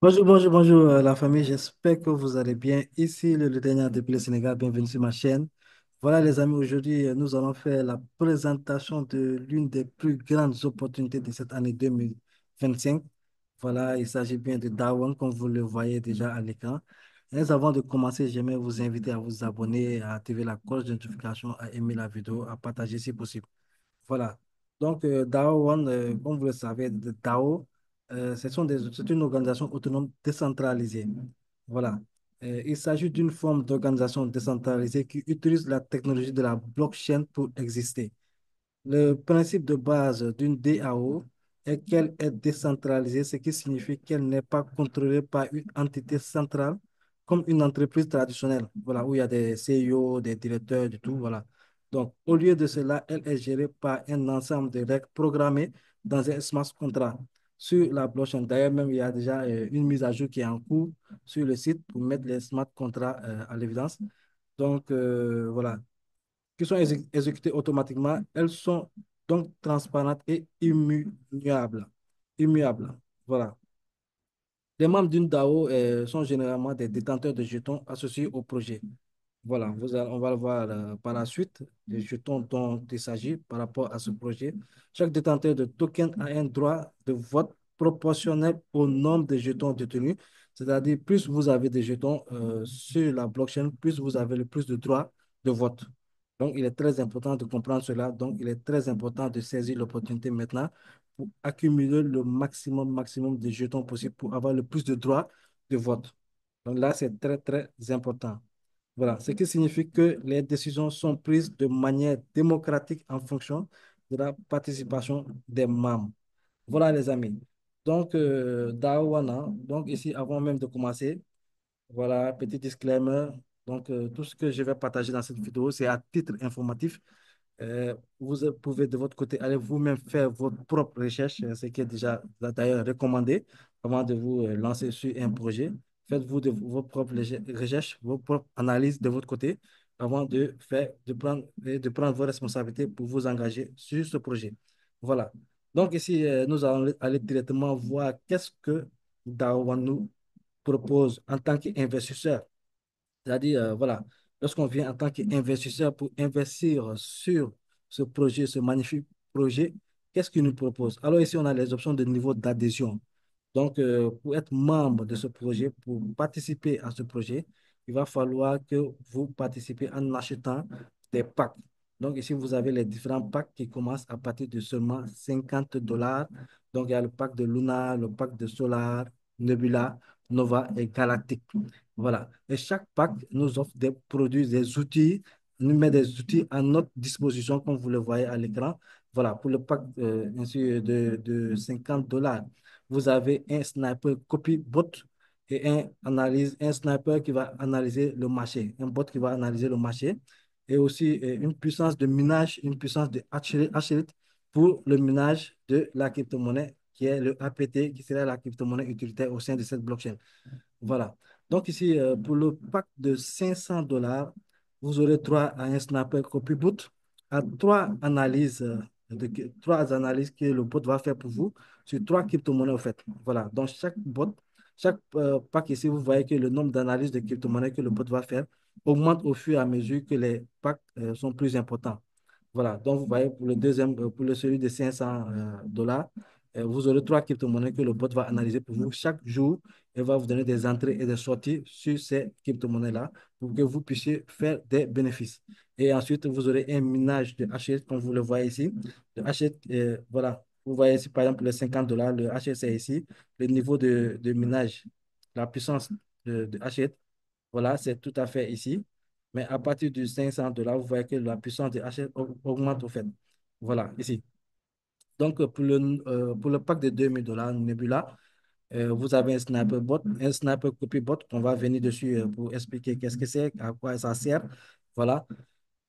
Bonjour, bonjour, bonjour la famille, j'espère que vous allez bien. Ici le dernier depuis le Sénégal, bienvenue sur ma chaîne. Voilà les amis, aujourd'hui nous allons faire la présentation de l'une des plus grandes opportunités de cette année 2025. Voilà, il s'agit bien de Dawan, comme vous le voyez déjà à l'écran. Mais avant de commencer, j'aimerais vous inviter à vous abonner, à activer la cloche de notification, à aimer la vidéo, à partager si possible. Voilà. Donc, DAO One, comme vous le savez, DAO, c'est une organisation autonome décentralisée. Voilà. Il s'agit d'une forme d'organisation décentralisée qui utilise la technologie de la blockchain pour exister. Le principe de base d'une DAO est qu'elle est décentralisée, ce qui signifie qu'elle n'est pas contrôlée par une entité centrale comme une entreprise traditionnelle, voilà, où il y a des CEO, des directeurs, du tout, voilà. Donc, au lieu de cela, elle est gérée par un ensemble de règles programmées dans un smart contract sur la blockchain. D'ailleurs, même, il y a déjà une mise à jour qui est en cours sur le site pour mettre les smart contracts à l'évidence. Donc, voilà qui sont exécutées automatiquement, elles sont donc transparentes et immuables. Immuables. Voilà. Les membres d'une DAO sont généralement des détenteurs de jetons associés au projet. Voilà, on va le voir par la suite, les jetons dont il s'agit par rapport à ce projet. Chaque détenteur de token a un droit de vote proportionnel au nombre de jetons détenus. C'est-à-dire, plus vous avez de jetons sur la blockchain, plus vous avez le plus de droits de vote. Donc, il est très important de comprendre cela. Donc, il est très important de saisir l'opportunité maintenant pour accumuler le maximum de jetons possible pour avoir le plus de droits de vote. Donc là, c'est très, très important. Voilà, ce qui signifie que les décisions sont prises de manière démocratique en fonction de la participation des membres. Voilà, les amis. Donc, Dawana, donc ici, avant même de commencer, voilà, petit disclaimer. Donc, tout ce que je vais partager dans cette vidéo, c'est à titre informatif. Vous pouvez de votre côté aller vous-même faire votre propre recherche, ce qui est déjà d'ailleurs recommandé avant de vous lancer sur un projet. Faites-vous vos propres recherches, vos propres analyses de votre côté avant de prendre vos responsabilités pour vous engager sur ce projet. Voilà. Donc ici, nous allons aller directement voir qu'est-ce que Dawa nous propose en tant qu'investisseur. C'est-à-dire, voilà, lorsqu'on vient en tant qu'investisseur pour investir sur ce projet, ce magnifique projet, qu'est-ce qu'il nous propose? Alors ici, on a les options de niveau d'adhésion. Donc, pour être membre de ce projet, pour participer à ce projet, il va falloir que vous participez en achetant des packs. Donc, ici, vous avez les différents packs qui commencent à partir de seulement $50. Donc, il y a le pack de Luna, le pack de Solar, Nebula, Nova et Galactic. Voilà. Et chaque pack nous offre des produits, des outils, nous met des outils à notre disposition, comme vous le voyez à l'écran. Voilà, pour le pack ainsi de $50, vous avez un sniper copy bot et un sniper qui va analyser le marché, un bot qui va analyser le marché et aussi une puissance de minage, une puissance de H pour le minage de la crypto-monnaie qui est le APT, qui sera la crypto-monnaie utilitaire au sein de cette blockchain. Voilà. Donc ici, pour le pack de $500, vous aurez droit à un snapper copy boot, à trois analyses que le bot va faire pour vous sur trois crypto-monnaies en fait. Voilà. Donc chaque pack ici, vous voyez que le nombre d'analyses de crypto-monnaies que le bot va faire augmente au fur et à mesure que les packs sont plus importants. Voilà, donc vous voyez, pour le deuxième, pour le celui de $500, vous aurez trois crypto-monnaies que le bot va analyser pour vous chaque jour et va vous donner des entrées et des sorties sur ces crypto-monnaies-là pour que vous puissiez faire des bénéfices. Et ensuite, vous aurez un minage de H8, comme vous le voyez ici. Le H8, voilà, vous voyez ici, par exemple, les $50, le H8, c'est ici, le niveau de minage, la puissance de H8. Voilà, c'est tout à fait ici. Mais à partir du $500, vous voyez que la puissance de H augmente au fait. Voilà, ici. Donc, pour le pack de $2000 Nebula, vous avez un sniper bot, un sniper copy bot. On va venir dessus pour expliquer qu'est-ce que c'est, à quoi ça sert. Voilà.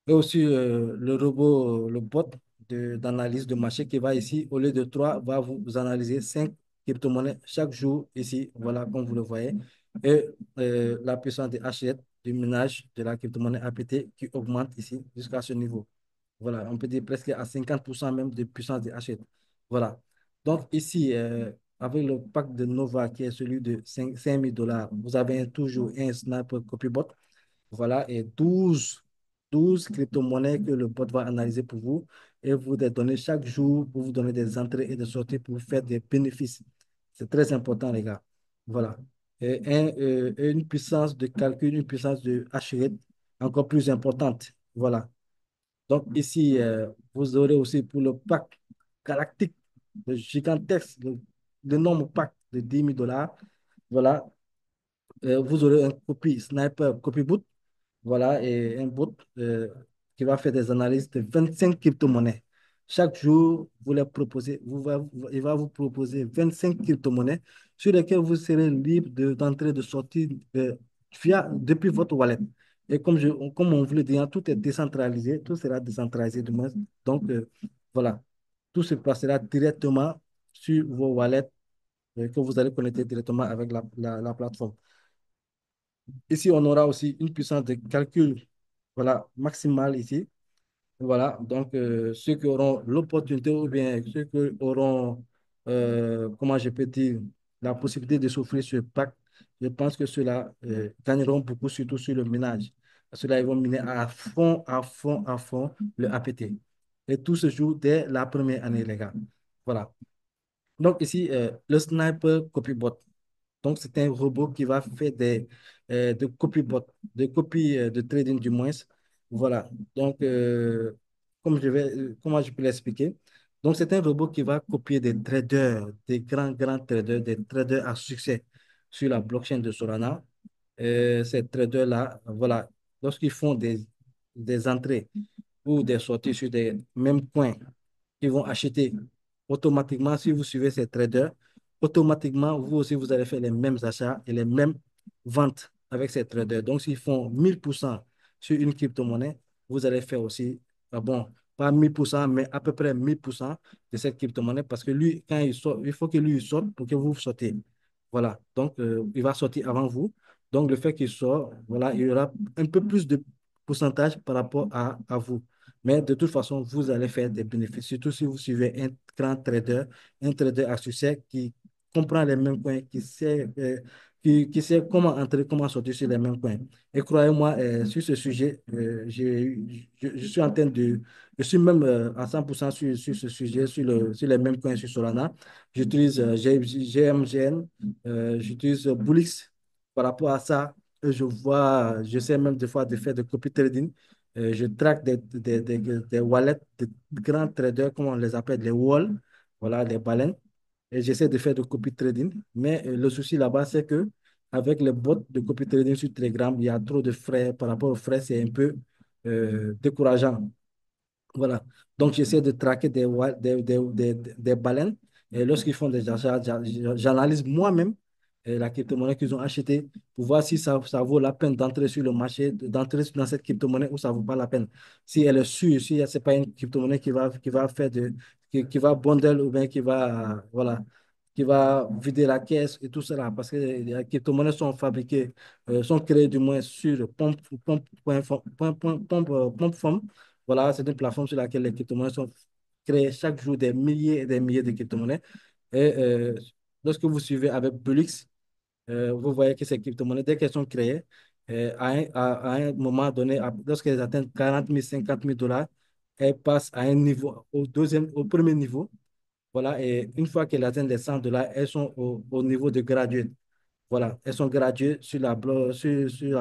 Et aussi le robot, le bot d'analyse de marché qui va ici, au lieu de 3 va vous analyser 5 crypto-monnaies chaque jour ici. Voilà, comme vous le voyez. Et la puissance de H7 du minage de la crypto-monnaie APT qui augmente ici jusqu'à ce niveau. Voilà, on peut dire presque à 50% même de puissance de H7. Voilà. Donc ici, avec le pack de Nova qui est celui de 5 000 $, vous avez toujours un Sniper Copybot. Voilà, et douze crypto-monnaies que le bot va analyser pour vous et vous les donner chaque jour pour vous donner des entrées et des sorties pour vous faire des bénéfices. C'est très important, les gars. Voilà. Et une puissance de calcul, une puissance de hash rate encore plus importante. Voilà. Donc ici, vous aurez aussi pour le pack galactique, le gigantesque, l'énorme pack de 10 000 $. Voilà. Vous aurez un copy sniper, copy boot. Voilà, et un bot qui va faire des analyses de 25 crypto-monnaies. Chaque jour, vous les proposez, il va vous proposer 25 crypto-monnaies sur lesquelles vous serez libre d'entrer, de sortir depuis votre wallet. Et comme on vous le dit, hein, tout est décentralisé, tout sera décentralisé du moins. Donc, voilà, tout se passera directement sur vos wallets que vous allez connecter directement avec la plateforme. Ici, on aura aussi une puissance de calcul, voilà, maximale ici. Voilà, donc ceux qui auront l'opportunité ou bien ceux qui auront, comment je peux dire, la possibilité de s'offrir ce pack, je pense que ceux-là gagneront beaucoup, surtout sur le minage. Ceux-là, ils vont miner à fond, à fond, à fond le APT. Et tout se joue dès la première année, les gars. Voilà. Donc ici, le sniper copybot. Donc, c'est un robot qui va faire de copybot, de copie de trading du moins. Voilà. Donc, comment je peux l'expliquer? Donc, c'est un robot qui va copier des traders, des grands traders, des traders à succès sur la blockchain de Solana. Ces traders-là, voilà, lorsqu'ils font des entrées ou des sorties sur des mêmes coins qui vont acheter automatiquement, si vous suivez ces traders, automatiquement, vous aussi, vous allez faire les mêmes achats et les mêmes ventes avec ces traders. Donc, s'ils font 1000% sur une crypto-monnaie, vous allez faire aussi, bon, pas 1000%, mais à peu près 1000% de cette crypto-monnaie parce que lui, quand il sort, il faut que lui il sorte pour que vous sortez. Voilà. Donc, il va sortir avant vous. Donc, le fait qu'il sort, voilà, il y aura un peu plus de pourcentage par rapport à vous. Mais de toute façon, vous allez faire des bénéfices, surtout si vous suivez un trader à succès qui comprend les mêmes points, qui sait comment entrer, comment sortir sur les mêmes points. Et croyez-moi, sur ce sujet, je suis en train je suis même à 100% sur ce sujet, sur les mêmes points sur Solana. J'utilise GMGN, j'utilise Bullix par rapport à ça. Je sais même des fois de faire de copy trading. Je traque des wallets, de grands traders, comme on les appelle, les walls, voilà, les baleines. Et j'essaie de faire de copy trading. Mais le souci là-bas, c'est que avec les bots de copy trading sur Telegram, il y a trop de frais. Par rapport aux frais, c'est un peu décourageant. Voilà. Donc, j'essaie de traquer des baleines. Et lorsqu'ils font des achats, j'analyse moi-même la crypto-monnaie qu'ils ont achetée pour voir si ça vaut la peine d'entrer sur le marché, d'entrer dans cette crypto-monnaie ou ça ne vaut pas la peine. Si elle est sûre, si ce n'est pas une crypto-monnaie qui va faire qui va bondel ou bien voilà, qui va vider la caisse et tout cela. Parce que les crypto-monnaies sont fabriquées, sont créées du moins sur Pump.com. Voilà, c'est une plateforme sur laquelle les crypto-monnaies sont créées chaque jour des milliers et des milliers de crypto-monnaies. Et lorsque vous suivez avec Bulix, vous voyez que ces crypto-monnaies, dès qu'elles sont créées, à un moment donné, lorsqu'elles atteignent 40 000, 50 000 $, elles passent à un niveau, au premier niveau. Voilà, et une fois qu'elles atteignent les 100 $, elles sont au niveau de graduate. Voilà, elles sont graduées sur la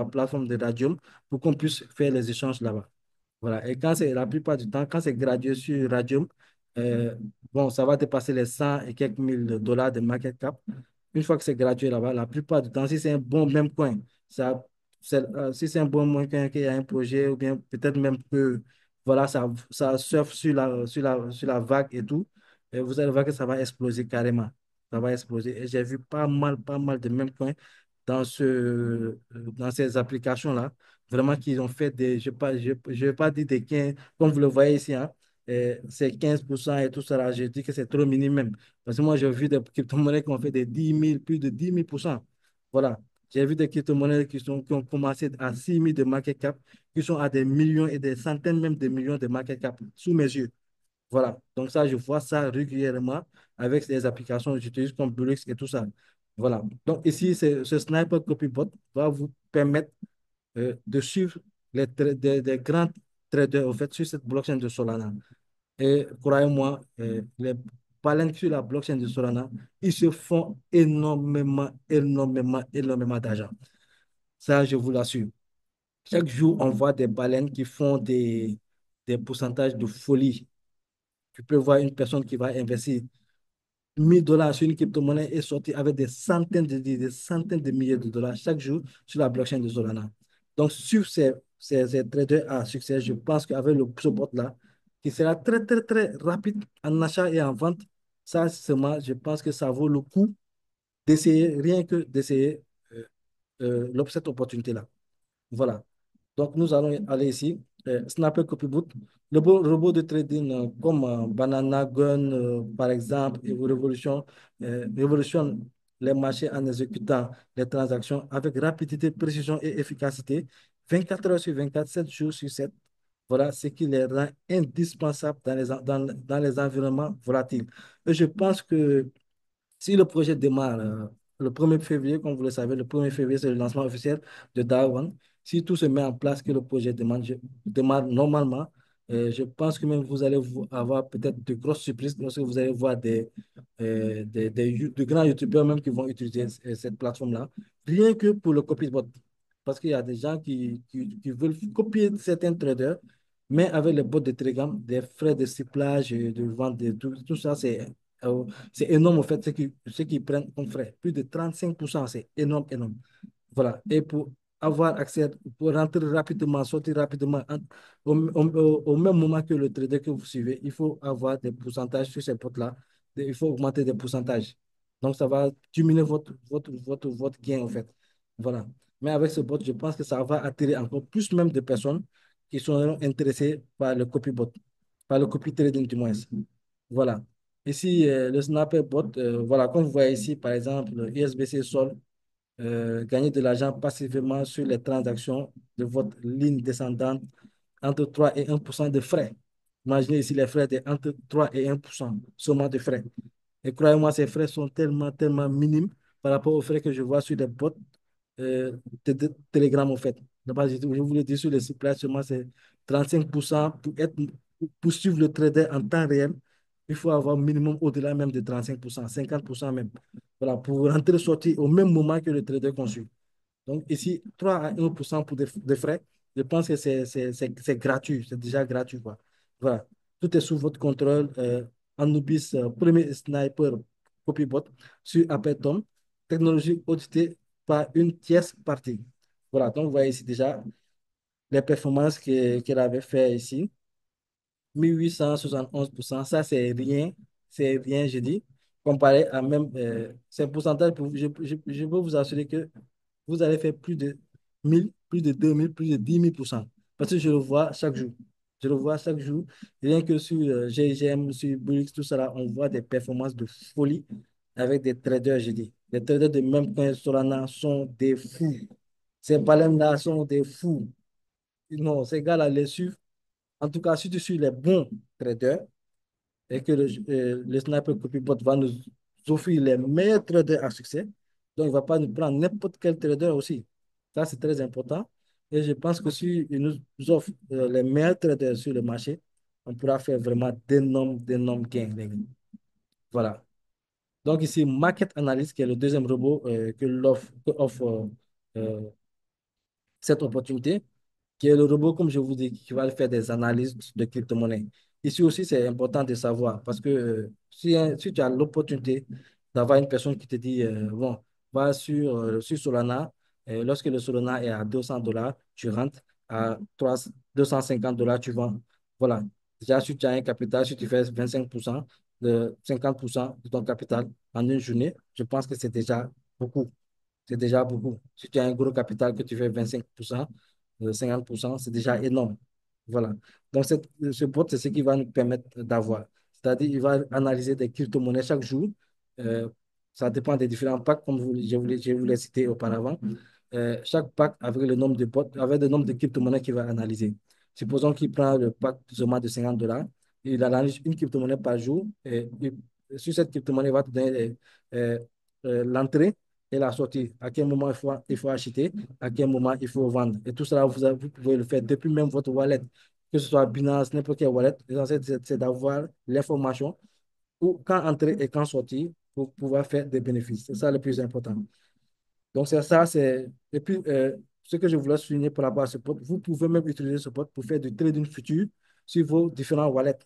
plateforme de Radium pour qu'on puisse faire les échanges là-bas. Voilà, et la plupart du temps, quand c'est gradué sur Radium, euh, bon, ça va dépasser les 100 et quelques mille dollars de market cap. Une fois que c'est gradué là-bas, la plupart du temps, si c'est un bon même coin, si c'est un bon même coin qu'il y a un projet, ou bien peut-être même que voilà, ça surfe sur la vague et tout, et vous allez voir que ça va exploser carrément. Ça va exploser. Et j'ai vu pas mal de mêmes coins dans ces applications-là. Vraiment qu'ils ont fait je vais pas dire des 15, comme vous le voyez ici, hein, c'est 15% et tout ça. Là, je dis que c'est trop minime même. Parce que moi, j'ai vu des crypto-monnaies qui ont fait des 10 000, plus de 10 000%. Voilà. J'ai vu des crypto-monnaies qui ont commencé à 6 000 de market cap, qui sont à des millions et des centaines même de millions de market cap sous mes yeux. Voilà. Donc ça, je vois ça régulièrement avec des applications que j'utilise comme Bulix et tout ça. Voilà. Donc ici, ce Sniper Copybot va vous permettre de suivre des grands traders en fait, sur cette blockchain de Solana. Et croyez-moi, les baleines sur la blockchain de Solana, ils se font énormément, énormément, énormément d'argent. Ça, je vous l'assure. Chaque jour, on voit des baleines qui font des pourcentages de folie. Tu peux voir une personne qui va investir 1000 dollars sur une crypto-monnaie et sortir avec des centaines de milliers de dollars chaque jour sur la blockchain de Solana. Donc, sur ces traders à succès, je pense qu'avec ce bot-là, qui sera très, très, très rapide en achat et en vente, ça, seulement, je pense que ça vaut le coup d'essayer, rien que d'essayer cette opportunité-là. Voilà. Donc, nous allons aller ici. Snapper Copyboot. Le robot de trading comme Banana Gun, par exemple, et révolutionne les marchés en exécutant les transactions avec rapidité, précision et efficacité, 24 heures sur 24, 7 jours sur 7. Voilà ce qui les rend indispensables dans les environnements volatiles. Et je pense que si le projet démarre le 1er février, comme vous le savez, le 1er février, c'est le lancement officiel de DAO1. Si tout se met en place, que le projet démarre normalement, je pense que même vous allez avoir peut-être de grosses surprises lorsque vous allez voir de grands YouTubeurs même qui vont utiliser cette plateforme-là, rien que pour le copy-bot. Parce qu'il y a des gens qui veulent copier certains traders, mais avec les bots de Telegram, des frais de ciblage, de vente, tout ça, c'est énorme, en fait, ce qu'ils prennent comme frais. Plus de 35%, c'est énorme, énorme. Voilà. Et pour avoir accès, pour rentrer rapidement, sortir rapidement, au même moment que le trader que vous suivez, il faut avoir des pourcentages sur ces potes-là. Il faut augmenter des pourcentages. Donc, ça va diminuer votre gain, en fait. Voilà. Mais avec ce bot, je pense que ça va attirer encore plus même de personnes qui seront intéressées par le copy-bot, par le copy trading du moins. Voilà. Ici, le Snapper bot, voilà, comme vous voyez ici, par exemple, le USBC Sol, gagner de l'argent passivement sur les transactions de votre ligne descendante entre 3 et 1% de frais. Imaginez ici les frais de entre 3 et 1% seulement de frais. Et croyez-moi, ces frais sont tellement, tellement minimes par rapport aux frais que je vois sur des bots de Telegram, en fait. D'abord, je voulais dire sur les sites là, seulement c'est 35% pour suivre le trader en temps réel. Il faut avoir minimum au-delà même de 35%, 50% même. Voilà, pour rentrer et sortir au même moment que le trader conçu. Donc ici, 3 à 1% pour des frais, je pense que c'est gratuit, c'est déjà gratuit, quoi. Voilà, tout est sous votre contrôle. Anubis, premier sniper copybot sur Apetom, technologie auditée par une tierce partie. Voilà, donc vous voyez ici déjà les performances qu'elle avait fait ici. 1871%, ça c'est rien, je dis, comparé à même ces pourcentages, je peux vous assurer que vous allez faire plus de 1000, plus de 2000, plus de 10 000%. Parce que je le vois chaque jour. Je le vois chaque jour. Rien que sur GGM, sur Bulix, tout ça, là, on voit des performances de folie avec des traders, je dis. Les traders de même coin Solana sont des fous. Ces baleines-là sont des fous. Non, ces gars-là les suivent. En tout cas, si tu suis les bons traders et que le Sniper Copybot va nous offrir les meilleurs traders à succès, donc il ne va pas nous prendre n'importe quel trader aussi. Ça, c'est très important. Et je pense que si il nous offre les meilleurs traders sur le marché, on pourra faire vraiment d'énormes gains, les gars. Voilà. Donc ici, Market Analyst, qui est le deuxième robot que offre cette opportunité, qui est le robot, comme je vous dis, qui va faire des analyses de crypto-monnaies. Ici aussi, c'est important de savoir parce que si tu as l'opportunité d'avoir une personne qui te dit, bon, va sur Solana, et lorsque le Solana est à 200 dollars, tu rentres à 250 dollars, tu vends. Voilà. Déjà, si tu as un capital, si tu fais 25%, de 50% de ton capital en une journée, je pense que c'est déjà beaucoup. C'est déjà beaucoup. Si tu as un gros capital que tu fais 25%, 50%, c'est déjà énorme. Voilà. Donc, ce bot, c'est ce qui va nous permettre d'avoir. C'est-à-dire, il va analyser des crypto-monnaies chaque jour. Euh, Ça dépend des différents packs, comme je vous l'ai cité auparavant. Chaque pack avec le nombre de bots, avec le nombre de crypto-monnaies qu'il va analyser. Supposons qu'il prend le pack plus ou moins de 50 dollars. Il analyse une crypto-monnaie par jour et sur cette crypto-monnaie, il va te donner euh, l'entrée et la sortie. À quel moment il faut acheter, à quel moment il faut vendre. Et tout cela, vous pouvez le faire depuis même votre wallet, que ce soit Binance, n'importe quel wallet. L'essentiel, c'est d'avoir l'information ou quand entrer et quand sortir pour pouvoir faire des bénéfices. C'est ça le plus important. Donc, c'est ça, c'est. Et puis, ce que je voulais souligner par rapport à ce pot, vous pouvez même utiliser ce pot pour faire du trading futur sur vos différents wallets,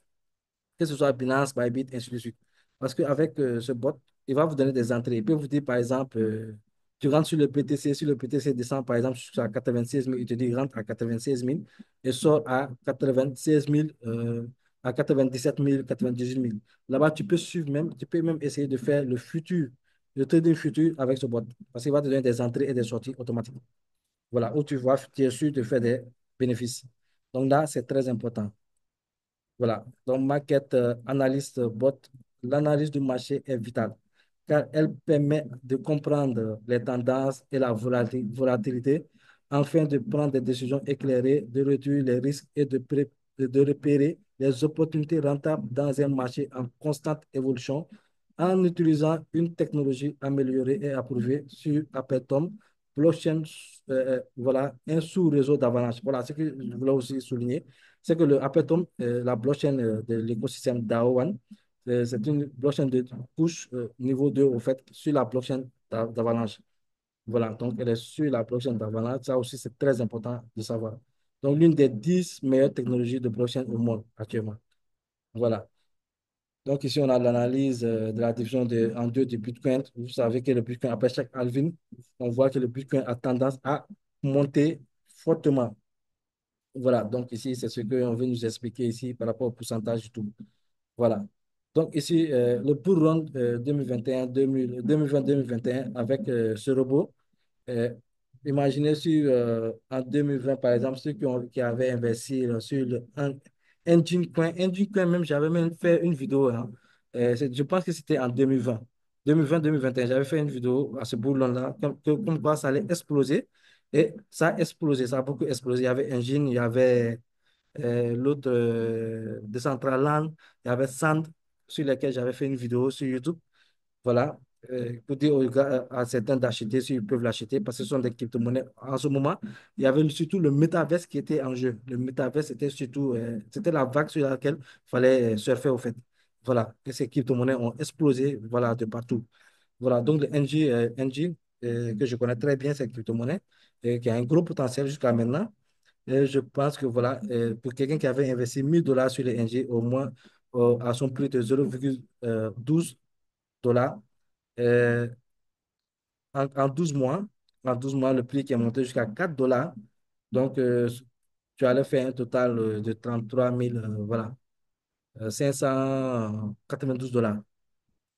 que ce soit Binance, Bybit, ainsi de suite. Parce qu'avec ce bot, il va vous donner des entrées. Il peut vous dire, par exemple, tu rentres sur le BTC, si le BTC descend, par exemple, à 96 000, il te dit rentre à 96 000 et sort à 96 000, à 97 000, 98 000. Là-bas, tu peux suivre même, tu peux même essayer de faire le futur, le trading futur avec ce bot. Parce qu'il va te donner des entrées et des sorties automatiques. Voilà, où tu vois, tu es sûr de faire des bénéfices. Donc là, c'est très important. Voilà. Donc, market analyst bot, l'analyse du marché est vitale car elle permet de comprendre les tendances et la volatilité afin de prendre des décisions éclairées, de réduire les risques et de repérer les opportunités rentables dans un marché en constante évolution en utilisant une technologie améliorée et approuvée sur Apetom, blockchain, voilà, un sous-réseau d'avalanche. Voilà ce que je voulais aussi souligner, c'est que le Apetom, la blockchain de l'écosystème DAO1, c'est une blockchain de couche niveau 2 au fait, sur la blockchain d'Avalanche. Voilà, donc elle est sur la blockchain d'Avalanche. Ça aussi, c'est très important de savoir. Donc, l'une des 10 meilleures technologies de blockchain au monde actuellement. Voilà. Donc, ici, on a l'analyse de la division en deux du Bitcoin. Vous savez que le Bitcoin, après chaque halving, on voit que le Bitcoin a tendance à monter fortement. Voilà, donc ici, c'est ce qu'on veut nous expliquer ici par rapport au pourcentage du tout. Voilà. Donc ici, le bull run 2021, 2020-2021 avec ce robot. euh, Imaginez si en 2020, par exemple, ceux qui avaient investi sur Engine Coin, Engine Coin même, j'avais même fait une vidéo, hein. Je pense que c'était en 2020. 2020-2021, j'avais fait une vidéo à ce bull run-là, comme quoi ça allait exploser. Et ça a explosé, ça a beaucoup explosé. Il y avait Engine, il y avait l'autre Decentraland, il y avait Sand, sur lesquels j'avais fait une vidéo sur YouTube. Voilà. Pour dire aux gars, à certains d'acheter s'ils peuvent l'acheter parce que ce sont des crypto-monnaies. En ce moment, il y avait surtout le métaverse qui était en jeu. Le métaverse, c'était surtout c'était la vague sur laquelle il fallait surfer au fait. Voilà. Et ces crypto-monnaies ont explosé voilà, de partout. Voilà. Donc, le NG que je connais très bien, cette crypto-monnaie, qui a un gros potentiel jusqu'à maintenant. Et je pense que voilà, pour quelqu'un qui avait investi 1000 $ sur les NG, au moins à son prix de 0,12 $, euh, en 12 mois, le prix qui est monté jusqu'à 4 $. Donc, tu allais faire un total de 33 000, voilà, 592 $.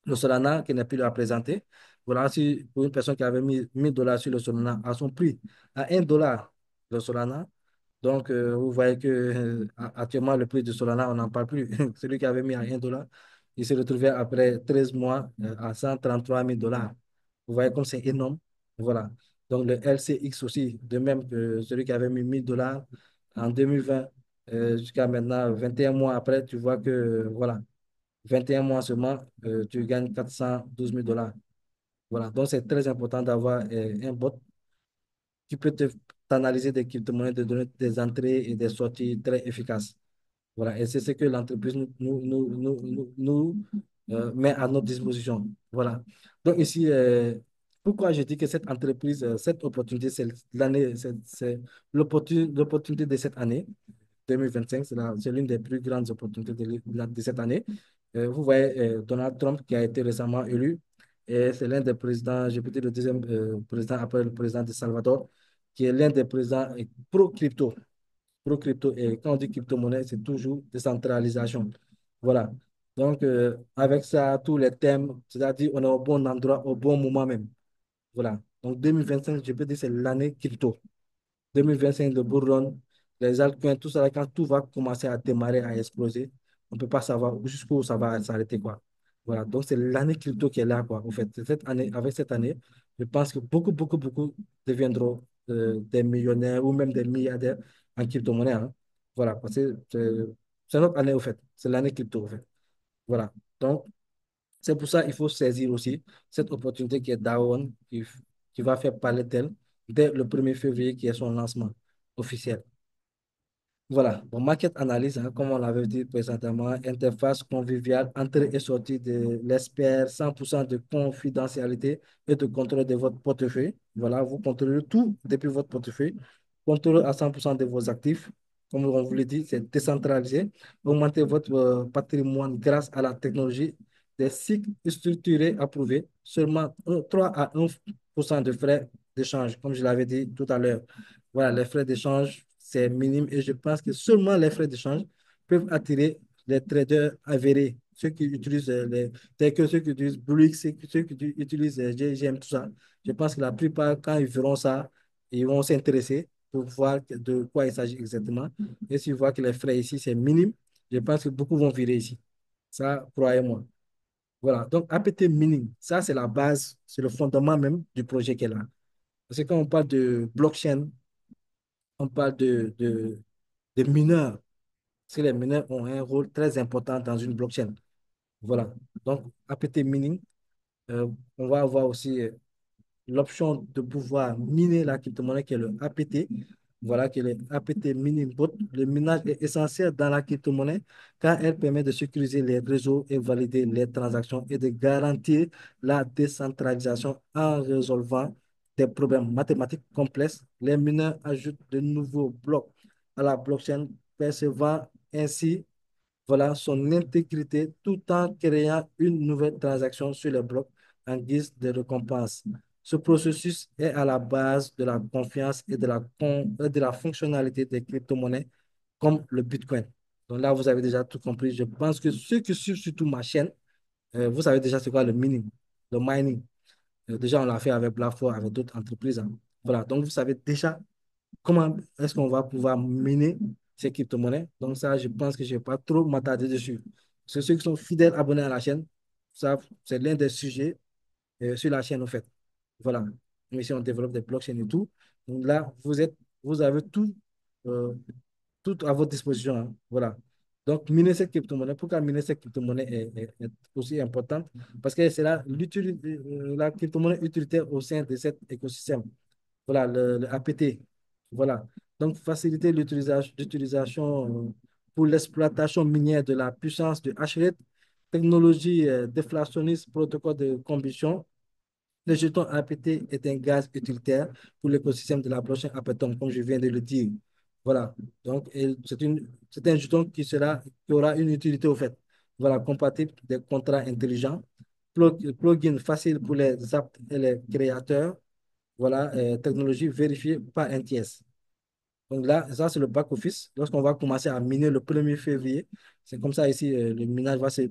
Le Solana qui n'est plus à présenter. Voilà, si pour une personne qui avait mis 1000 $ sur le Solana à son prix, à 1 $, le Solana, donc vous voyez que actuellement, le prix de Solana, on n'en parle plus. Celui qui avait mis à 1 $, il s'est retrouvé après 13 mois à 133 000 $. Vous voyez comme c'est énorme. Voilà. Donc le LCX aussi, de même que celui qui avait mis 1000 $ en 2020 jusqu'à maintenant, 21 mois après, tu vois que voilà, 21 mois seulement, tu gagnes 412 000 $. Voilà, donc c'est très important d'avoir un bot qui peut t'analyser des crypto-monnaies, te donner des entrées et des sorties très efficaces. Voilà, et c'est ce que l'entreprise nous met à notre disposition. Voilà. Donc ici, pourquoi je dis que cette entreprise, cette opportunité, c'est l'année, c'est l'opportunité de cette année. 2025, c'est l'une des plus grandes opportunités de cette année. Vous voyez Donald Trump qui a été récemment élu et c'est l'un des présidents, je peux dire le deuxième président après le président de Salvador, qui est l'un des présidents pro-crypto. Pro-crypto. Et quand on dit crypto-monnaie, c'est toujours décentralisation. Voilà. Donc, avec ça, tous les thèmes, c'est-à-dire on est au bon endroit, au bon moment même. Voilà. Donc, 2025, je peux dire, c'est l'année crypto. 2025, le bull run, les altcoins, tout ça, quand tout va commencer à démarrer, à exploser, on ne peut pas savoir jusqu'où ça va s'arrêter, quoi. Voilà, donc c'est l'année crypto qui est là, quoi. En fait, cette année, avec cette année, je pense que beaucoup deviendront des millionnaires ou même des milliardaires en crypto-monnaie, hein. Voilà, parce que C'est notre année au fait. C'est l'année crypto au fait. Voilà. Donc, c'est pour ça qu'il faut saisir aussi cette opportunité qui est Daon, qui va faire parler d'elle dès le 1er février, qui est son lancement officiel. Voilà, bon, market analyse, hein, comme on l'avait dit précédemment, interface conviviale, entrée et sortie de l'expert, 100% de confidentialité et de contrôle de votre portefeuille. Voilà, vous contrôlez tout depuis votre portefeuille. Contrôle à 100% de vos actifs. Comme on vous l'a dit, c'est décentralisé. Augmentez votre patrimoine grâce à la technologie des cycles structurés approuvés. Seulement 3 à 1% de frais d'échange, comme je l'avais dit tout à l'heure. Voilà, les frais d'échange, c'est minime et je pense que seulement les frais d'échange peuvent attirer les traders avérés, ceux qui utilisent tels que ceux qui utilisent Blix, ceux qui utilisent GGM, tout ça. Je pense que la plupart, quand ils verront ça, ils vont s'intéresser pour voir de quoi il s'agit exactement. Et s'ils voient que les frais ici, c'est minime, je pense que beaucoup vont virer ici. Ça, croyez-moi. Voilà, donc APT mining, ça c'est la base, c'est le fondement même du projet qu'elle a. Parce que quand on parle de blockchain, on parle de mineurs, parce que les mineurs ont un rôle très important dans une blockchain. Voilà. Donc, APT mining, euh, on va avoir aussi l'option de pouvoir miner la crypto-monnaie qui est le APT. Voilà, qui est le APT mining bot. Le minage est essentiel dans la crypto-monnaie car elle permet de sécuriser les réseaux et valider les transactions et de garantir la décentralisation en résolvant des problèmes mathématiques complexes. Les mineurs ajoutent de nouveaux blocs à la blockchain, percevant ainsi voilà, son intégrité tout en créant une nouvelle transaction sur le bloc en guise de récompense. Ce processus est à la base de la confiance et de la fonctionnalité des crypto-monnaies comme le Bitcoin. Donc là, vous avez déjà tout compris. Je pense que ceux qui suivent surtout ma chaîne, vous savez déjà c'est quoi le mining, le mining. Déjà, on l'a fait avec Blackford, avec d'autres entreprises, hein. Voilà, donc vous savez déjà comment est-ce qu'on va pouvoir miner ces crypto-monnaies. Donc ça, je pense que je ne vais pas trop m'attarder dessus. Ceux qui sont fidèles abonnés à la chaîne, ça, c'est l'un des sujets sur la chaîne, en fait. Voilà. Nous, ici, on développe des blockchains et tout. Donc là, vous avez tout, euh, tout à votre disposition, hein. Voilà. Donc, miner cette crypto-monnaie, pourquoi miner cette crypto-monnaie est aussi importante? Parce que c'est la crypto-monnaie utilitaire au sein de cet écosystème. Voilà, le APT. Voilà. Donc, faciliter l'utilisation pour l'exploitation minière de la puissance de hash rate, technologie déflationniste, protocole de combustion. Le jeton APT est un gaz utilitaire pour l'écosystème de la blockchain Apetom, comme je viens de le dire. Voilà. Donc, c'est un jeton qui aura une utilité au fait. Voilà, compatible des contrats intelligents, plugin facile pour les apps et les créateurs. Voilà, technologie vérifiée par NTS. Donc là, ça, c'est le back-office. Lorsqu'on va commencer à miner le 1er février, c'est comme ça ici, le minage va se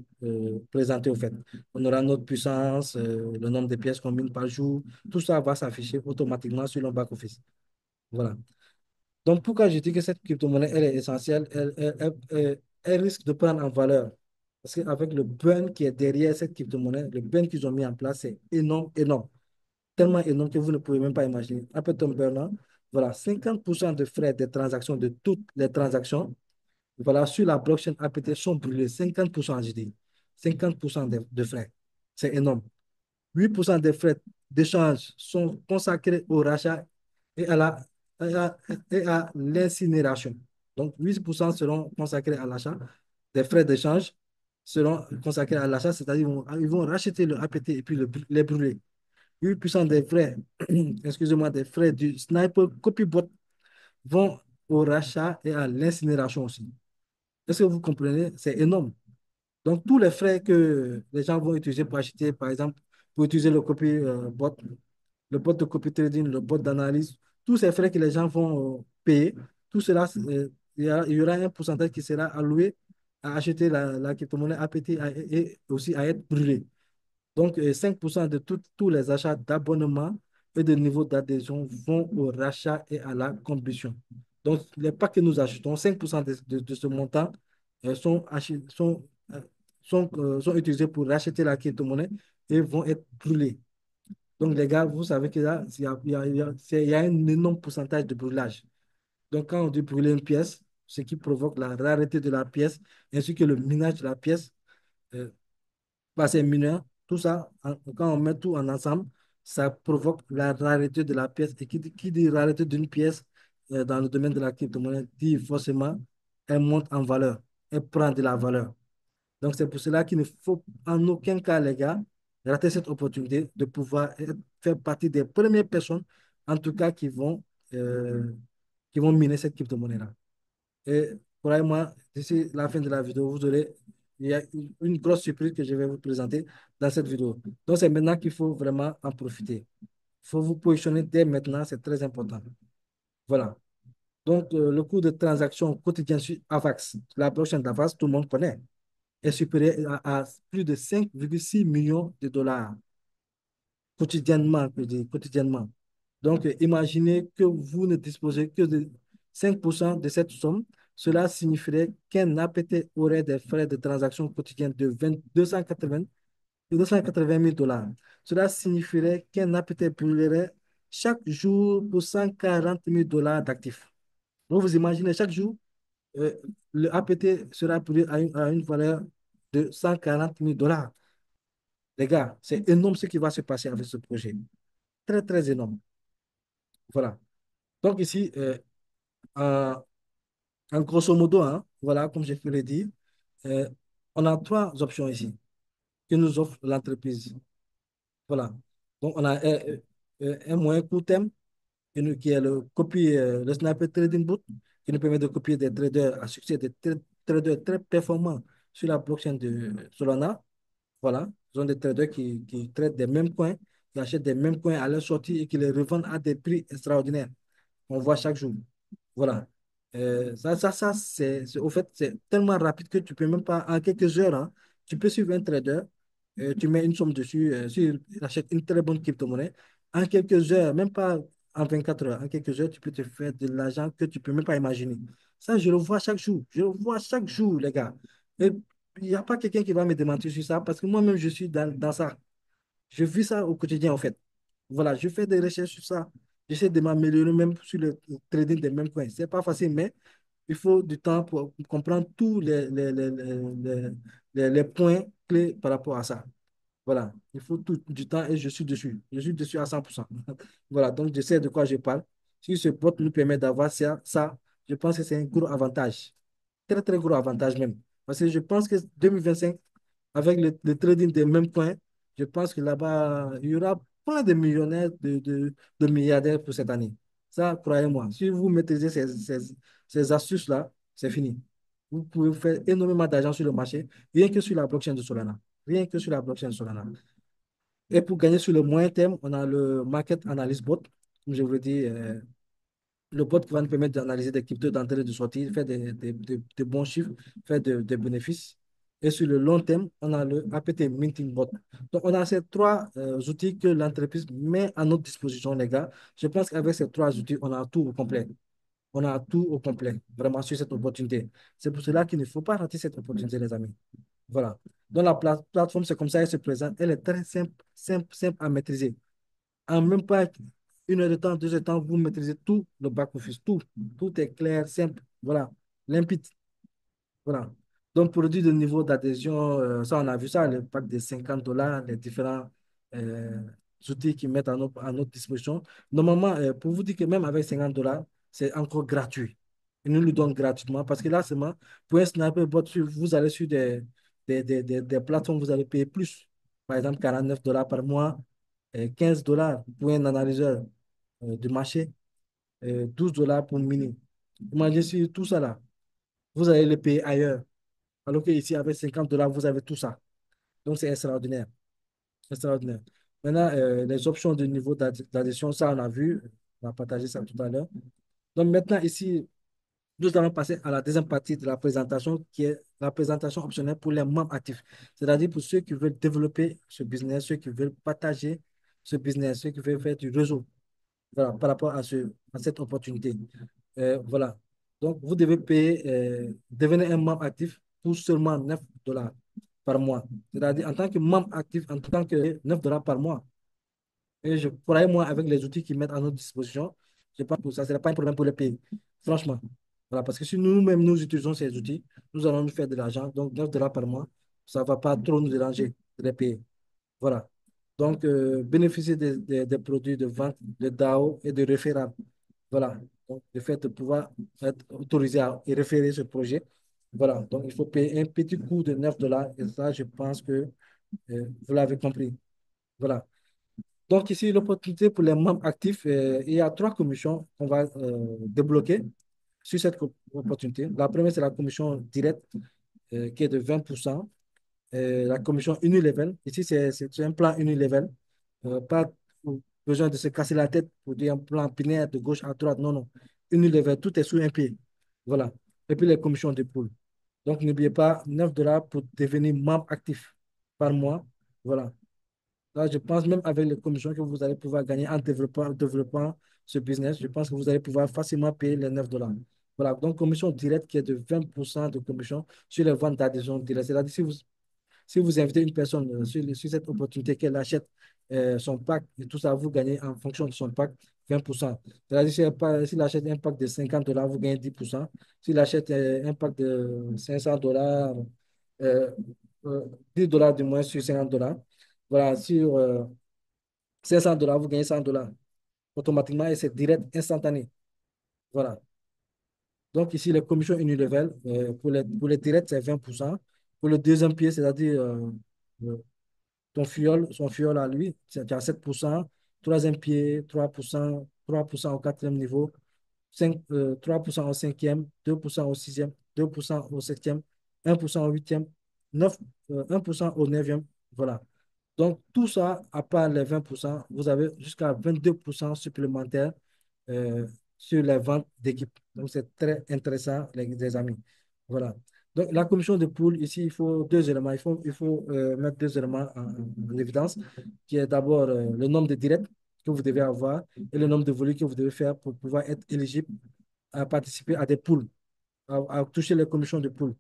présenter au fait. On aura notre puissance, le nombre de pièces qu'on mine par jour. Tout ça va s'afficher automatiquement sur le back-office. Voilà. Donc, pourquoi je dis que cette crypto-monnaie, elle est essentielle, elle risque de prendre en valeur. Parce qu'avec le burn qui est derrière cette crypto-monnaie, le burn qu'ils ont mis en place, c'est énorme, énorme, tellement énorme que vous ne pouvez même pas imaginer. Après ton burn, voilà, 50% de frais des transactions, de toutes les transactions, voilà, sur la blockchain APT sont brûlés. 50%, je dis. 50% de frais. C'est énorme. 8% des frais d'échange sont consacrés au rachat et et à l'incinération. Donc, 8% seront consacrés à l'achat. Des frais d'échange seront consacrés à l'achat, c'est-à-dire ils vont racheter le APT et puis les brûler. 8% des frais, excusez-moi, des frais du sniper copybot vont au rachat et à l'incinération aussi. Est-ce que vous comprenez? C'est énorme. Donc, tous les frais que les gens vont utiliser pour acheter, par exemple, pour utiliser le copy bot, le bot de copy trading, le bot d'analyse, tous ces frais que les gens vont payer, tout cela, il y aura un pourcentage qui sera alloué à acheter la crypto-monnaie APT et aussi à être brûlé. Donc, 5% de tous les achats d'abonnement et de niveau d'adhésion vont au rachat et à la combustion. Donc, les packs que nous achetons, 5% de ce montant sont, sont utilisés pour racheter la crypto-monnaie et vont être brûlés. Donc, les gars, vous savez qu'il y a, il y a un énorme pourcentage de brûlage. Donc, quand on dit brûler une pièce, ce qui provoque la rareté de la pièce, ainsi que le minage de la pièce euh, par ces mineurs. Tout ça, quand on met tout en ensemble, ça provoque la rareté de la pièce. Et qui dit rareté d'une pièce dans le domaine de la crypto-monnaie dit forcément elle monte en valeur, elle prend de la valeur. Donc, c'est pour cela qu'il ne faut en aucun cas, les gars, rater cette opportunité de pouvoir faire partie des premières personnes, en tout cas, euh, qui vont miner cette crypto-monnaie-là. Et croyez-moi, d'ici la fin de la vidéo, il y a une grosse surprise que je vais vous présenter dans cette vidéo. Donc, c'est maintenant qu'il faut vraiment en profiter. Il faut vous positionner dès maintenant, c'est très important. Voilà. Donc, le coût de transaction quotidien sur AVAX, la blockchain d'AVAX, tout le monde connaît, est supérieur à plus de 5,6 millions de dollars quotidiennement, je dis, quotidiennement. Donc, imaginez que vous ne disposez que de 5% de cette somme. Cela signifierait qu'un APT aurait des frais de transaction quotidienne de 280 000 dollars. Cela signifierait qu'un APT brûlerait chaque jour pour 140 000 dollars d'actifs. Donc, vous imaginez, chaque jour, euh, le APT sera brûlé à une valeur de 140 000 dollars. Les gars, c'est énorme ce qui va se passer avec ce projet. Très, très énorme. Voilà. Donc ici, en, en grosso modo, hein, voilà, comme je vous l'ai dit, euh, on a trois options ici que nous offre l'entreprise. Voilà. Donc on a un moyen court terme qui est le Sniper Trading Bot, qui nous permet de copier des traders à succès, des traders très performants sur la blockchain de Solana. Voilà. Ce sont des traders qui traitent des mêmes coins, qui achètent des mêmes coins à leur sortie et qui les revendent à des prix extraordinaires. On voit chaque jour. Voilà. Au fait, c'est tellement rapide que tu peux même pas, en quelques heures, hein, tu peux suivre un trader, tu mets une somme dessus, il achète une très bonne crypto-monnaie. En quelques heures, même pas en 24 heures, en quelques heures, tu peux te faire de l'argent que tu peux même pas imaginer. Ça, je le vois chaque jour. Je le vois chaque jour, les gars. Et il n'y a pas quelqu'un qui va me démentir sur ça parce que moi-même, je suis dans ça. Je vis ça au quotidien, en fait. Voilà, je fais des recherches sur ça. J'essaie de m'améliorer même sur le trading des mêmes coins. C'est pas facile, mais il faut du temps pour comprendre tous les points clés par rapport à ça. Voilà, il faut tout du temps et je suis dessus. Je suis dessus à 100%. Voilà, donc je sais de quoi je parle. Si ce bot nous permet d'avoir je pense que c'est un gros avantage. Très, très gros avantage même. Parce que je pense que 2025, avec le trading des mêmes coins, je pense que là-bas, il y aura plein de millionnaires, de milliardaires pour cette année. Ça, croyez-moi, si vous maîtrisez ces astuces-là, c'est fini. Vous pouvez faire énormément d'argent sur le marché, rien que sur la blockchain de Solana. Rien que sur la blockchain de Solana. Et pour gagner sur le moyen terme, on a le Market Analyst Bot, comme je vous l'ai dit, le bot qui va nous permettre d'analyser des cryptos d'entrée et de sortie, faire des bons chiffres, faire des bénéfices. Et sur le long terme, on a le APT Minting Bot. Donc, on a ces trois outils que l'entreprise met à notre disposition, les gars. Je pense qu'avec ces trois outils, on a tout au complet. On a tout au complet, vraiment, sur cette opportunité. C'est pour cela qu'il ne faut pas rater cette opportunité, les amis. Voilà. Donc, la plateforme, c'est comme ça, elle se présente. Elle est très simple, simple, simple à maîtriser. En même pas une heure de temps, 2 heures de temps, vous maîtrisez tout le back-office, tout. Tout est clair, simple, voilà, limpide. Voilà. Donc, produit de niveau d'adhésion, ça, on a vu ça, le pack de 50 dollars, les différents euh, outils qu'ils mettent à notre disposition. Normalement, pour vous dire que même avec 50 dollars, c'est encore gratuit. Ils nous le donnent gratuitement parce que là, seulement, pour un sniper bot, vous allez sur des plateformes, vous allez payer plus. Par exemple, 49 dollars par mois, 15 dollars pour un analyseur de marché, 12 dollars pour mini. Imaginez si tout ça là, vous allez le payer ailleurs. Alors qu'ici, avec 50 dollars, vous avez tout ça. Donc, c'est extraordinaire. Extraordinaire. Maintenant, les options de niveau d'adhésion, ça, on a vu. On a partagé ça tout à l'heure. Donc, maintenant, ici, nous allons passer à la deuxième partie de la présentation, qui est la présentation optionnelle pour les membres actifs. C'est-à-dire pour ceux qui veulent développer ce business, ceux qui veulent partager ce business, ceux qui veulent faire du réseau. Voilà, par rapport à cette opportunité. Voilà. Donc, vous devez payer, devenir un membre actif pour seulement 9 dollars par mois. C'est-à-dire, en tant que membre actif, en tant que 9 dollars par mois. Et je crois, moi, avec les outils qu'ils mettent à notre disposition, je pense que ça ne sera pas un problème pour les payer. Franchement. Voilà, parce que si nous-mêmes nous utilisons ces outils, nous allons nous faire de l'argent. Donc, 9 dollars par mois, ça ne va pas trop nous déranger de les payer. Voilà. Donc, bénéficier des produits de vente, de DAO et de référable. Voilà. Donc, le fait de pouvoir être autorisé à et référer ce projet. Voilà. Donc, il faut payer un petit coût de 9 dollars. Et ça, je pense que vous l'avez compris. Voilà. Donc, ici, l'opportunité pour les membres actifs, il y a trois commissions qu'on va débloquer sur cette opportunité. La première, c'est la commission directe qui est de 20%. La commission unilevel, ici, c'est un plan unilevel. Pas besoin de se casser la tête pour dire un plan binaire de gauche à droite. Non, non. Unilevel, tout est sous un pied. Voilà. Et puis les commissions de pool. Donc, n'oubliez pas, 9 dollars pour devenir membre actif par mois. Voilà. Là, je pense même avec les commissions que vous allez pouvoir gagner en développant ce business, je pense que vous allez pouvoir facilement payer les 9 dollars. Voilà, donc commission directe qui est de 20% de commission sur les ventes d'adhésion directe. C'est-à-dire, si vous invitez une personne sur cette opportunité qu'elle achète son pack et tout ça, vous gagnez en fonction de son pack 20%. C'est-à-dire, s'il achète un pack de 50 dollars, vous gagnez 10%. S'il achète un pack de 500 dollars, euh, 10 dollars du moins sur 50 dollars. Voilà, sur 500 dollars, vous gagnez 100 dollars automatiquement et c'est direct, instantané. Voilà. Donc ici, les commissions unilevel, pour les directs, c'est 20%. Pour le deuxième pied, c'est-à-dire euh, son fiole à lui, c'est à 7%. Troisième pied, 3%. 3% au quatrième niveau. 3% au cinquième, 2% au sixième, 2% au septième, 1% au huitième, 9, 1% au neuvième. Voilà. Donc, tout ça, à part les 20%, vous avez jusqu'à 22% supplémentaires euh, sur les ventes d'équipe. Donc, c'est très intéressant, les amis. Voilà. Donc, la commission de pool, ici, il faut deux éléments. Il faut mettre deux éléments en évidence, qui est d'abord le nombre de directs que vous devez avoir et le nombre de volumes que vous devez faire pour pouvoir être éligible à participer à des pools, à toucher les commissions de pool.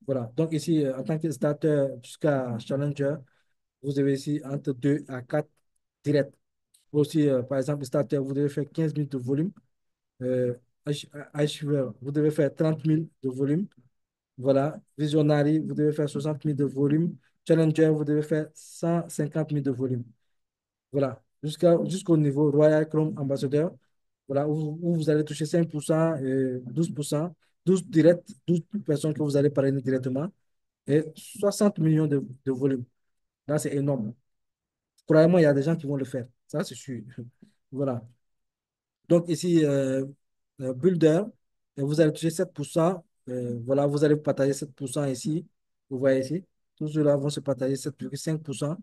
Voilà. Donc, ici, en tant que starter jusqu'à challenger, vous avez ici entre 2 à 4 directs. Aussi, par exemple, starter, vous devez faire 15 000 de volume. Euh, Achiever, vous devez faire 30 000 de volume. Voilà. Visionary, vous devez faire 60 000 de volume. Challenger, vous devez faire 150 000 de volume. Voilà. Jusqu'au niveau Royal Chrome Ambassadeur, voilà, où vous allez toucher 5% et 12%, 12 directs, 12 personnes que vous allez parrainer directement et 60 millions de volume. Là, c'est énorme. Croyez-moi, il y a des gens qui vont le faire. Ça, c'est sûr. Voilà. Donc, ici, Builder, vous allez toucher 7%. Voilà, vous allez partager 7% ici. Vous voyez ici. Tous ceux-là vont se partager 7,5%.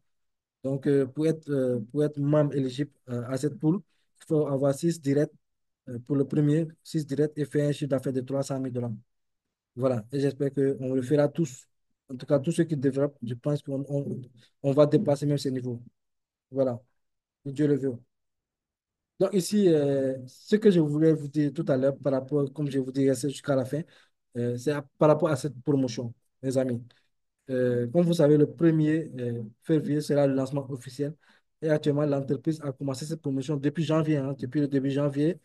Donc, pour être membre éligible à cette pool, il faut avoir 6 directs pour le premier, 6 directs et faire un chiffre d'affaires de 300 000 dollars. Voilà. Et j'espère qu'on le fera tous. En tout cas, tous ceux qui développent, je pense qu'on va dépasser même ces niveaux. Voilà. Que Dieu le veut. Donc ici, ce que je voulais vous dire tout à l'heure par rapport, comme je vous dirai jusqu'à la fin, par rapport à cette promotion, mes amis. Comme vous savez, le 1er février sera le lancement officiel. Et actuellement, l'entreprise a commencé cette promotion depuis janvier, hein, depuis le début janvier.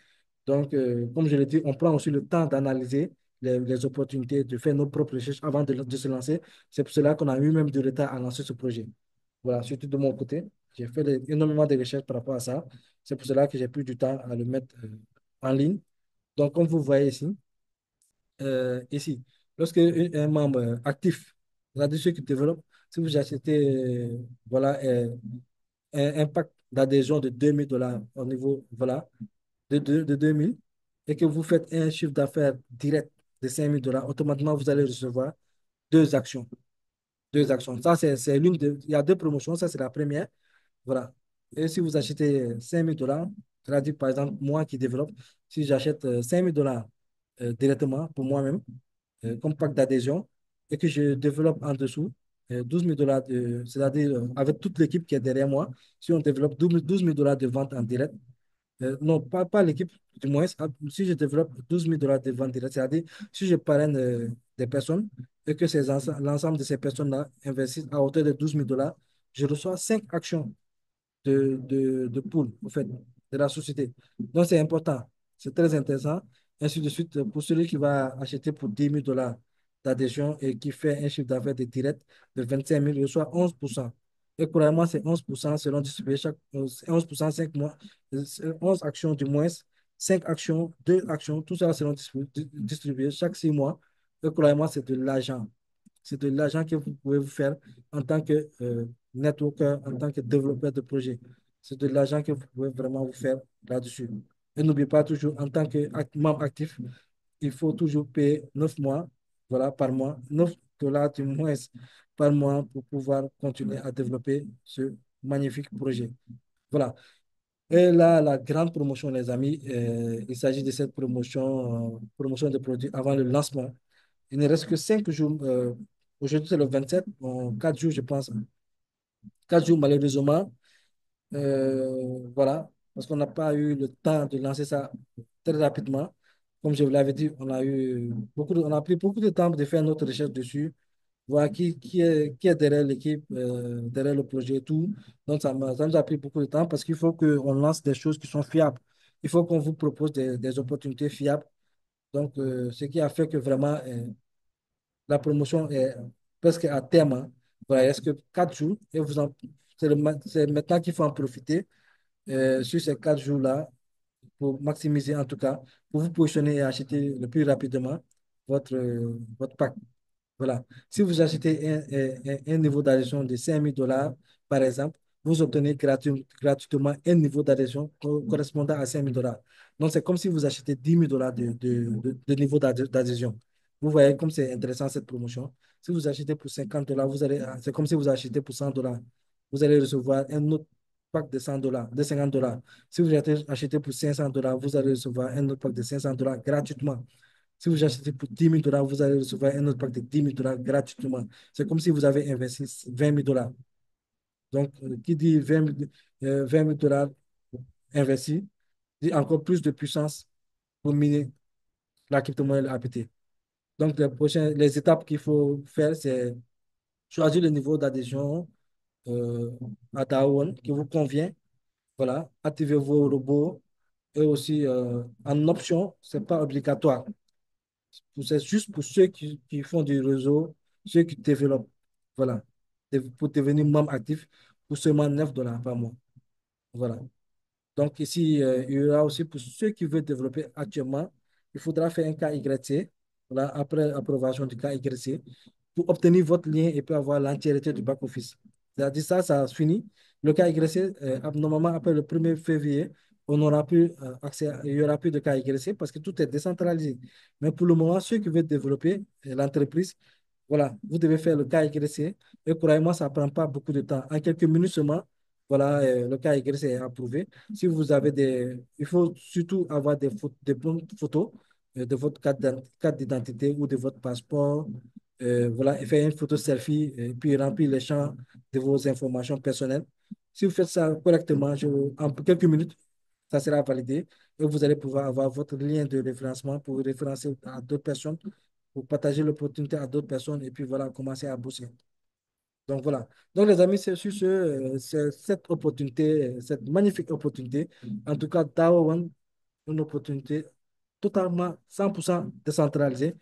Donc, comme je l'ai dit, on prend aussi le temps d'analyser les opportunités, de faire nos propres recherches avant de se lancer. C'est pour cela qu'on a eu même du retard à lancer ce projet. Voilà, surtout de mon côté. J'ai fait énormément de recherches par rapport à ça. C'est pour cela que j'ai pris du temps à le mettre en ligne. Donc, comme vous voyez ici, lorsque un membre actif, c'est-à-dire ceux qui développent, si vous achetez voilà, un pack d'adhésion de 2000 dollars au niveau voilà, de 2000 et que vous faites un chiffre d'affaires direct de 5000 dollars, automatiquement, vous allez recevoir deux actions. Deux actions. Ça, c'est l'une de. Il y a deux promotions. Ça, c'est la première. Voilà. Et si vous achetez 5000 dollars, c'est-à-dire par exemple, moi qui développe, si j'achète 5000 dollars directement pour moi-même, comme pack d'adhésion, et que je développe en dessous 12 000 dollars, c'est-à-dire avec toute l'équipe qui est derrière moi, si on développe 12 000 dollars de vente en direct, non, pas l'équipe, du moins, si je développe 12 000 dollars de vente directe, c'est-à-dire si je parraine des personnes et que l'ensemble de ces personnes-là investissent à hauteur de 12 000 dollars, je reçois 5 actions de pool, en fait, de la société. Donc, c'est important. C'est très intéressant. ainsi de suite. Pour celui qui va acheter pour 10 000 $ d'adhésion et qui fait un chiffre d'affaires de direct de 25 000, il reçoit 11%. Et couramment, c'est 11% selon distribué chaque 11%, 5 mois, 11 actions du moins, 5 actions, 2 actions, tout ça selon distribué chaque 6 mois. Et couramment, c'est de l'argent. C'est de l'argent que vous pouvez vous faire en tant que networker, en tant que développeur de projet. C'est de l'argent que vous pouvez vraiment vous faire là-dessus. Et n'oubliez pas toujours, en tant que membre actif, il faut toujours payer 9 mois, voilà, par mois, 9 $ du moins par mois pour pouvoir continuer à développer ce magnifique projet. Voilà. Et là, la grande promotion, les amis, il s'agit de cette promotion de produits avant le lancement. Il ne reste que 5 jours. Aujourd'hui, c'est le 27. En 4 jours, je pense. 4 jours, malheureusement. Voilà. Parce qu'on n'a pas eu le temps de lancer ça très rapidement. Comme je vous l'avais dit, on a pris beaucoup de temps de faire notre recherche dessus, voir qui est derrière l'équipe, derrière le projet et tout. Donc, ça nous a pris beaucoup de temps parce qu'il faut qu'on lance des choses qui sont fiables. Il faut qu'on vous propose des opportunités fiables. Donc, ce qui a fait que vraiment, la promotion est presque à terme, hein. Voilà, il reste que 4 jours et c'est maintenant qu'il faut en profiter sur ces 4 jours-là pour maximiser en tout cas, pour vous positionner et acheter le plus rapidement votre pack. Voilà. Si vous achetez un niveau d'adhésion de 5 000 $ par exemple, vous obtenez gratuitement un niveau d'adhésion correspondant à 5 000 $. Donc, c'est comme si vous achetez 10 000 $ de niveau d'adhésion. Vous voyez comme c'est intéressant cette promotion. Si vous achetez pour 50 $, c'est comme si vous achetez pour 100 $. Vous allez recevoir un autre pack de 100 $, de 50 $. Si vous achetez pour 500 $, vous allez recevoir un autre pack de 500 $ gratuitement. Si vous achetez pour 10 000 $, vous allez recevoir un autre pack de 10 000 $ gratuitement. C'est comme si vous avez investi 20 000 $. Donc, qui dit 20 000 $ investis, dit encore plus de puissance pour miner la crypto-monnaie APT. Donc, les étapes qu'il faut faire, c'est choisir le niveau d'adhésion à DAO qui vous convient. Voilà, activez vos robots et aussi en option, ce n'est pas obligatoire. C'est juste pour ceux qui font du réseau, ceux qui développent. Voilà. Pour devenir membre actif pour seulement 9 $ par mois. Voilà. Donc ici, il y aura aussi pour ceux qui veulent développer actuellement, il faudra faire un KYC, voilà, après approbation du KYC, pour obtenir votre lien et puis avoir l'entièreté du back-office. C'est-à-dire ça, ça finit. Le KYC, normalement, après le 1er février, on n'aura plus accès, il n'y aura plus de KYC parce que tout est décentralisé. Mais pour le moment, ceux qui veulent développer l'entreprise, voilà, vous devez faire le KYC. Et croyez-moi, ça ne prend pas beaucoup de temps. En quelques minutes seulement, voilà, le KYC est approuvé. Si vous avez il faut surtout avoir des bonnes photos de votre carte d'identité ou de votre passeport. Voilà, et faire une photo selfie et puis remplir les champs de vos informations personnelles. Si vous faites ça correctement, en quelques minutes, ça sera validé et vous allez pouvoir avoir votre lien de référencement pour vous référencer à d'autres personnes, pour partager l'opportunité à d'autres personnes et puis voilà, commencer à bosser. Donc voilà. Donc les amis, c'est sur c'est cette opportunité, cette magnifique opportunité, en tout cas, DAO One, une opportunité totalement 100% décentralisée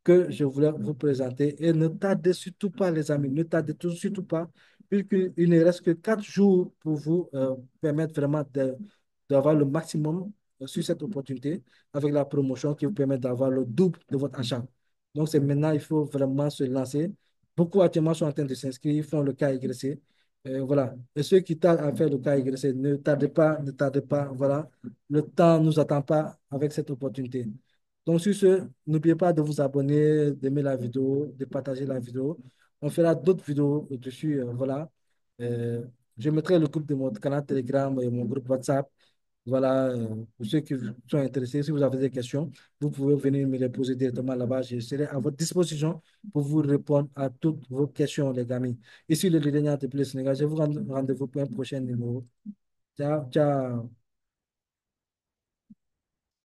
que je voulais vous présenter. Et ne tardez surtout pas, les amis, ne tardez surtout pas, puisqu'il ne reste que 4 jours pour vous permettre vraiment d'avoir le maximum sur cette opportunité avec la promotion qui vous permet d'avoir le double de votre achat. Donc, c'est maintenant, il faut vraiment se lancer. Beaucoup actuellement sont en train de s'inscrire, ils font le KYC. Voilà. Et ceux qui tardent à faire le KYC, ne tardez pas, ne tardez pas. Voilà. Le temps ne nous attend pas avec cette opportunité. Donc, sur ce, n'oubliez pas de vous abonner, d'aimer la vidéo, de partager la vidéo. On fera d'autres vidéos dessus. Voilà. Euh, je mettrai le groupe de mon canal Telegram et mon groupe WhatsApp. Voilà. Pour ceux qui sont intéressés, si vous avez des questions, vous pouvez venir me les poser directement là-bas. Je serai à votre disposition pour vous répondre à toutes vos questions, les amis. Ici, le Lédénia de Sénégal. Je vous rends rendez-vous pour un prochain numéro. Ciao, ciao.